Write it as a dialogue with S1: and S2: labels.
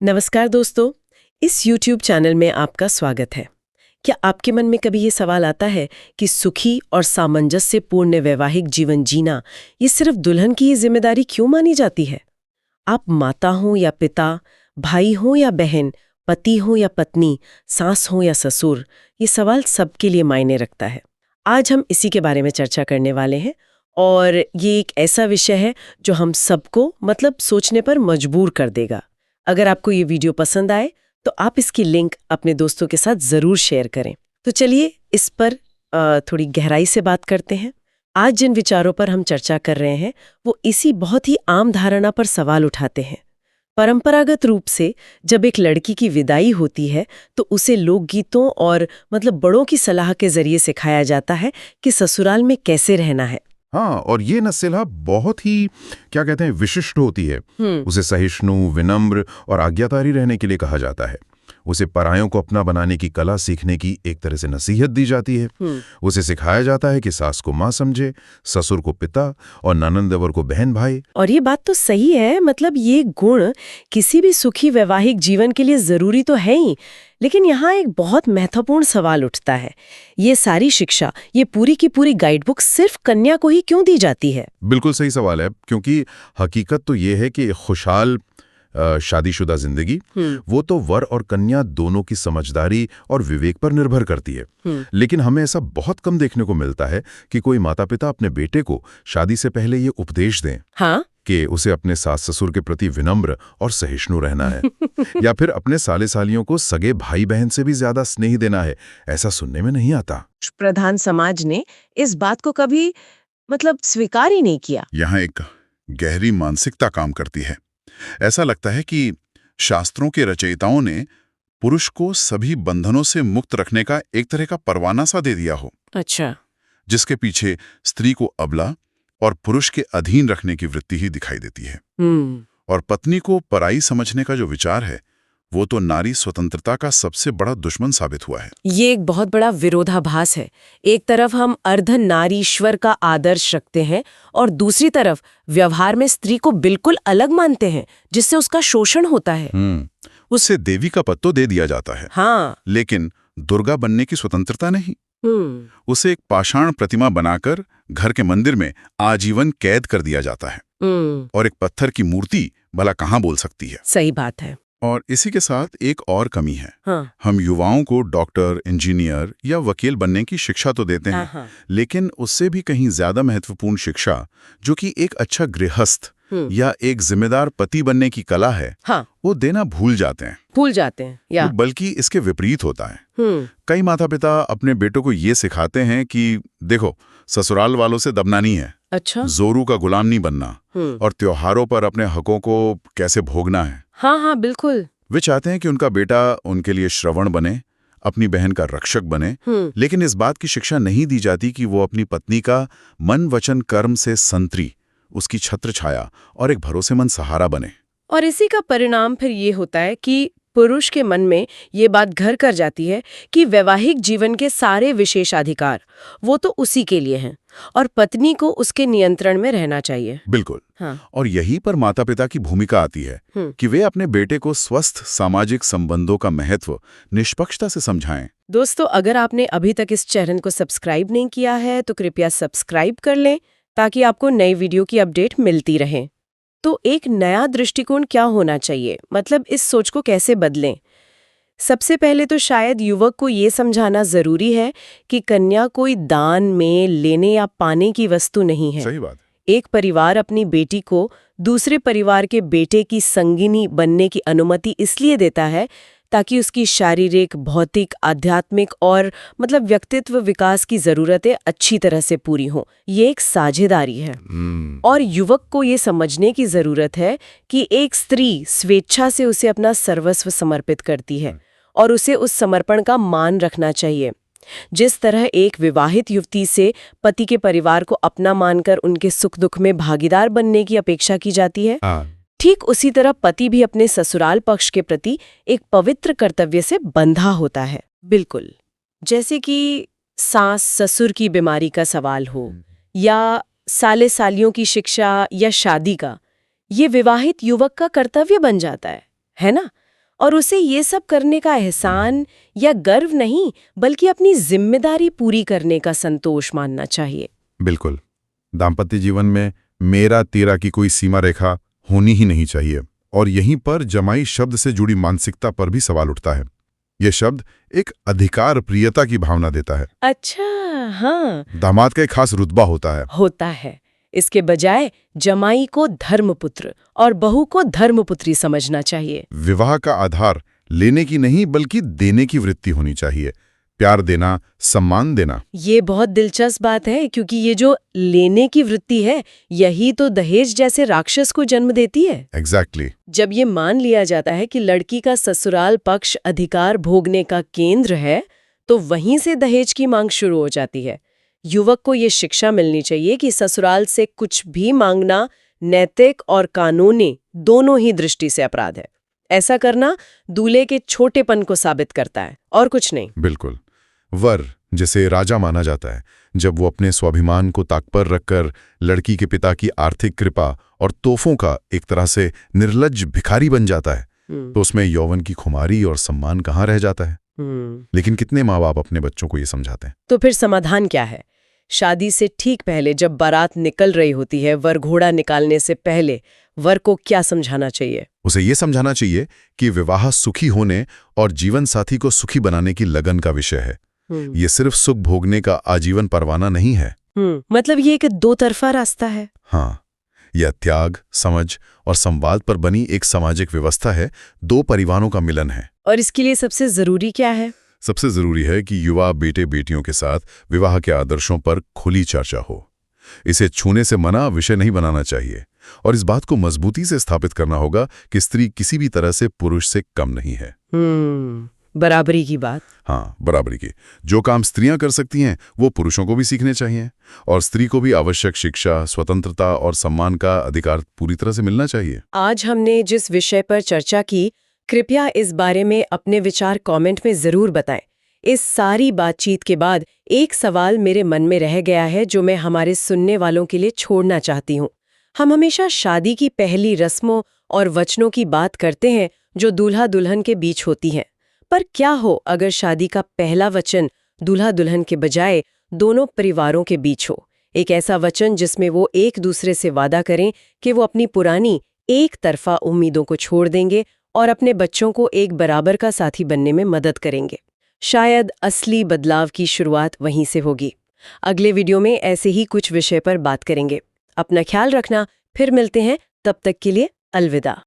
S1: नमस्कार दोस्तों, इस YouTube चैनल में आपका स्वागत है। क्या आपके मन में कभी ये सवाल आता है कि सुखी और सामंजस्यपूर्ण वैवाहिक जीवन जीना ये सिर्फ दुल्हन की ही जिम्मेदारी क्यों मानी जाती है? आप माता हो या पिता, भाई हो या बहन, पति हो या पत्नी, सास हो या ससुर, ये सवाल सबके लिए मायने रखता है। आज हम इसी के बारे में चर्चा करने वाले हैं और ये एक ऐसा विषय है जो हम सबको सोचने पर मजबूर कर देगा। अगर आपको ये वीडियो पसंद आए तो आप इसकी लिंक अपने दोस्तों के साथ जरूर शेयर करें। तो चलिए इस पर थोड़ी गहराई से बात करते हैं। आज जिन विचारों पर हम चर्चा कर रहे हैं वो इसी बहुत ही आम धारणा पर सवाल उठाते हैं। परंपरागत रूप से जब एक लड़की की विदाई होती है तो उसे लोकगीतों और बड़ों की सलाह के जरिए सिखाया जाता है कि ससुराल में कैसे रहना है।
S2: हाँ, और ये नस्ल बहुत ही क्या कहते हैं विशिष्ट होती है। उसे सहिष्णु, विनम्र और आज्ञाकारी रहने के लिए कहा जाता है। उसे परायों को अपना बनाने की कला सीखने की एक तरह से नसीहत दी जाती है। उसे सिखाया जाता है कि सास को माँ समझे, ससुर को पिता और ननंद देवर को बहन भाई।
S1: और ये बात तो सही है, ये गुण किसी भी सुखी वैवाहिक जीवन के लिए जरूरी तो है ही। लेकिन यहाँ एक बहुत महत्वपूर्ण सवाल उठता है, ये सारी शिक्षा, ये पूरी की पूरी गाइडबुक सिर्फ कन्या को ही क्यों दी जाती है?
S2: बिल्कुल सही सवाल है, क्योंकि हकीकत तो ये है कि खुशहाल शादीशुदा जिंदगी वो तो वर और कन्या दोनों की समझदारी और विवेक पर निर्भर करती है। लेकिन हमें ऐसा बहुत कम देखने को मिलता है कि कोई माता पिता अपने बेटे को शादी से पहले ये उपदेश दें कि उसे अपने सास ससुर के प्रति विनम्र और सहिष्णु रहना है या फिर अपने साले सालियों को सगे भाई बहन से भी ज्यादा स्नेह देना है। ऐसा सुनने में नहीं आता।
S1: प्रधान समाज ने इस बात को कभी स्वीकार ही नहीं किया।
S3: यहाँ एक गहरी मानसिकता काम करती है। ऐसा लगता है कि शास्त्रों के रचयिताओं ने पुरुष को सभी बंधनों से मुक्त रखने का एक तरह का परवाना सा दे दिया हो।
S1: अच्छा।
S3: जिसके पीछे स्त्री को अबला और पुरुष के अधीन रखने की वृत्ति ही दिखाई देती है। और पत्नी को पराई समझने का जो विचार है वो तो नारी स्वतंत्रता का सबसे बड़ा दुश्मन साबित हुआ है।
S1: ये एक बहुत बड़ा विरोधाभास है। एक तरफ हम अर्ध नारीश्वर का आदर्श रखते हैं और दूसरी तरफ व्यवहार में स्त्री को बिल्कुल अलग मानते हैं, जिससे उसका शोषण होता है।
S3: उससे देवी का पद तो दे दिया जाता है।
S1: हाँ।
S3: लेकिन दुर्गा बनने की स्वतंत्रता नहीं। उसे एक पाषाण प्रतिमा बनाकर घर के मंदिर में आजीवन कैद कर दिया जाता है। और एक पत्थर की मूर्ति भला कहाँ बोल सकती है?
S1: सही बात है।
S3: और इसी के साथ एक और कमी है।
S1: हाँ।
S3: हम युवाओं को डॉक्टर, इंजीनियर या वकील बनने की शिक्षा तो देते हैं, लेकिन उससे भी कहीं ज्यादा महत्वपूर्ण शिक्षा, जो कि एक अच्छा गृहस्थ या एक जिम्मेदार पति बनने की कला है, वो देना भूल जाते हैं
S1: या
S3: बल्कि इसके विपरीत होता है। कई माता पिता अपने बेटों को ये सिखाते हैं कि देखो, ससुराल वालों से दबना नहीं है,
S1: अच्छा,
S3: जोरू का गुलाम नहीं बनना, और त्योहारों पर अपने हकों को कैसे भोगना है।
S1: हाँ, बिल्कुल।
S3: वे चाहते हैं कि उनका बेटा उनके लिए श्रवण बने, अपनी बहन का रक्षक बने, लेकिन इस बात की शिक्षा नहीं दी जाती कि वो अपनी पत्नी का मन वचन कर्म से संतरी, उसकी छत्र छाया और एक भरोसेमंद सहारा बने।
S1: और इसी का परिणाम फिर ये होता है कि पुरुष के मन में ये बात घर कर जाती है कि वैवाहिक जीवन के सारे विशेषाधिकार वो तो उसी के लिए हैं और पत्नी को उसके नियंत्रण में रहना चाहिए।
S3: बिल्कुल। और यहीं पर माता पिता की भूमिका आती है कि वे अपने बेटे को स्वस्थ सामाजिक संबंधों का महत्व निष्पक्षता से समझाएं।
S1: दोस्तों, अगर आपने अभी तक इस चैनल को सब्सक्राइब नहीं किया है तो कृपया सब्सक्राइब कर लें ताकि आपको नई वीडियो की अपडेट मिलती रहे। तो एक नया दृष्टिकोण क्या होना चाहिए, इस सोच को कैसे बदलें? सबसे पहले तो शायद युवक को ये समझाना जरूरी है कि कन्या कोई दान में लेने या पाने की वस्तु नहीं है।
S3: सही बात।
S1: एक परिवार अपनी बेटी को दूसरे परिवार के बेटे की संगिनी बनने की अनुमति इसलिए देता है ताकि उसकी शारीरिक, भौतिक, आध्यात्मिक और व्यक्तित्व विकास की जरूरतें अच्छी तरह से पूरी हों। ये एक साझेदारी है। और युवक को ये समझने की जरूरत है कि एक स्त्री स्वेच्छा से उसे अपना सर्वस्व समर्पित करती है और उसे उस समर्पण का मान रखना चाहिए। जिस तरह एक विवाहित युवती से पति के परिवार को अपना मानकर उनके सुख दुख में भागीदार बनने की अपेक्षा की जाती है, ठीक उसी तरह पति भी अपने ससुराल पक्ष के प्रति एक पवित्र कर्तव्य से बंधा होता है। बिल्कुल, जैसे कि सास ससुर की बीमारी का सवाल हो या साले सालियों की शिक्षा या शादी का, ये विवाहित युवक का कर्तव्य बन जाता है ना? और उसे ये सब करने का एहसान या गर्व नहीं, बल्कि अपनी जिम्मेदारी पूरी करने का संतोष मानना चाहिए।
S3: बिल्कुल। दाम्पत्य जीवन में मेरा तेरा की कोई सीमा रेखा होनी ही नहीं चाहिए। और यहीं पर जमाई शब्द से जुड़ी मानसिकता पर भी सवाल उठता है। यह शब्द एक अधिकार प्रियता की भावना देता है।
S1: अच्छा, हाँ।
S3: दामाद का एक खास रुतबा होता है।
S1: इसके बजाय जमाई को धर्मपुत्र और बहू को धर्मपुत्री समझना चाहिए।
S3: विवाह का आधार लेने की नहीं बल्कि देने की वृत्ति होनी चाहिए। प्यार देना, सम्मान देना।
S1: ये बहुत दिलचस्प बात है, क्योंकि ये जो लेने की वृत्ति है, यही तो दहेज जैसे राक्षस को जन्म देती है।
S3: एग्जैक्टली।
S1: जब ये मान लिया जाता है कि लड़की का ससुराल पक्ष अधिकार भोगने का केंद्र है, तो वहीं से दहेज की मांग शुरू हो जाती है। युवक को ये शिक्षा मिलनी चाहिए कि ससुराल से कुछ भी मांगना नैतिक और कानूनी दोनों ही दृष्टि से अपराध है। ऐसा करना दूल्हे के छोटेपन को साबित करता है, और कुछ नहीं।
S3: बिल्कुल। वर जिसे राजा माना जाता है, जब वो अपने स्वाभिमान को ताक पर रखकर लड़की के पिता की आर्थिक कृपा और तोहफों का एक तरह से निर्लज्ज भिखारी बन जाता है, तो उसमें यौवन की खुमारी और सम्मान कहाँ रह जाता है। लेकिन कितने माँ बाप अपने बच्चों को ये समझाते हैं?
S1: तो फिर समाधान क्या है? शादी से ठीक पहले, जब बारात निकल रही होती है, वर घोड़ा निकालने से पहले वर को क्या समझाना चाहिए?
S3: उसे ये समझाना चाहिए कि विवाह सुखी होने और जीवन साथी को सुखी बनाने की लगन का विषय है। ये सिर्फ सुख भोगने का आजीवन परवाना नहीं है।
S1: मतलब ये एक दो तरफा रास्ता है।
S3: हाँ, यह त्याग, समझ और संवाद पर बनी एक सामाजिक व्यवस्था है, दो परिवारों का मिलन है।
S1: और इसके लिए सबसे जरूरी क्या है?
S3: सबसे जरूरी है कि युवा बेटे बेटियों के साथ विवाह के आदर्शों पर खुली चर्चा हो। इसे छूने से मना विषय नहीं बनाना चाहिए, और इस बात को मजबूती से स्थापित करना होगा कि स्त्री किसी भी तरह से पुरुष से कम नहीं है।
S1: बराबरी की बात।
S3: हाँ, बराबरी की। जो काम स्त्रियां कर सकती हैं वो पुरुषों को भी सीखने चाहिए, और स्त्री को भी आवश्यक शिक्षा, स्वतंत्रता और सम्मान का अधिकार पूरी तरह से मिलना चाहिए।
S1: आज हमने जिस विषय पर चर्चा की, कृपया इस बारे में अपने विचार कमेंट में जरूर बताएं। इस सारी बातचीत के बाद एक सवाल मेरे मन में रह गया है, जो मैं हमारे सुनने वालों के लिए छोड़ना चाहती हूँ। हम हमेशा शादी की पहली रस्मों और वचनों की बात करते हैं जो दूल्हा दुल्हन के बीच होती हैं, पर क्या हो अगर शादी का पहला वचन दूल्हा दुल्हन के बजाय दोनों परिवारों के बीच हो? एक ऐसा वचन जिसमें वो एक दूसरे से वादा करें कि वो अपनी पुरानी एक तरफा उम्मीदों को छोड़ देंगे और अपने बच्चों को एक बराबर का साथी बनने में मदद करेंगे। शायद असली बदलाव की शुरुआत वहीं से होगी। अगले वीडियो में ऐसे ही कुछ विषय पर बात करेंगे। अपना ख्याल रखना, फिर मिलते हैं, तब तक के लिए अलविदा।